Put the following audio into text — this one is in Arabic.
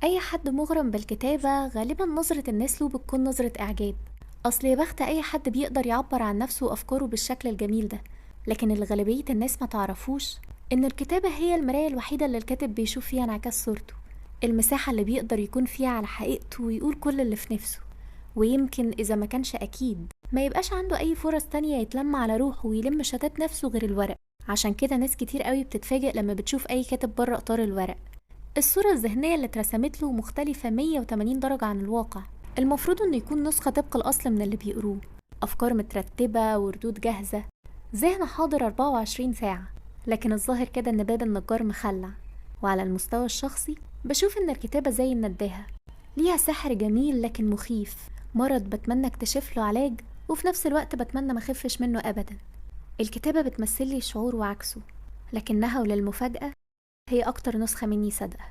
أي حد مغرم بالكتابة غالبا نظرة الناس له بتكون نظرة إعجاب. أصل يا بخت أي حد بيقدر يعبر عن نفسه وأفكاره بالشكل الجميل ده. لكن اللي غالبية الناس ما تعرفوش إن الكتابة هي المراية الوحيدة اللي الكاتب بيشوف فيها انعكاس صورته، المساحة اللي بيقدر يكون فيها على حقيقته ويقول كل اللي في نفسه. ويمكن إذا ما كانش أكيد ما يبقاش عنده أي فرص تانية يتلم على روحه ويلم شتات نفسه غير الورق. عشان كده ناس كتير قوي بتتفاجئ لما بتشوف أي كاتب بره إطار الورق. الصورة الذهنية اللي اترسمت له مختلفة 180 درجة عن الواقع. المفروض انه يكون نسخة طبق الأصل من اللي بيقروه، أفكار مترتبة وردود جاهزة، ذهن حاضر 24 ساعة. لكن الظاهر كده ان باب النجار مخلع. وعلى المستوى الشخصي بشوف ان الكتابة زي النداهة، ليها سحر جميل لكن مخيف، مرض بتمنى اكتشف له علاج وفي نفس الوقت بتمنى ما اخفش منه أبدا. الكتابة بتمثلي شعور وعكسه، لكنها وللمفاجأة هي أكتر نسخة مني صادقة.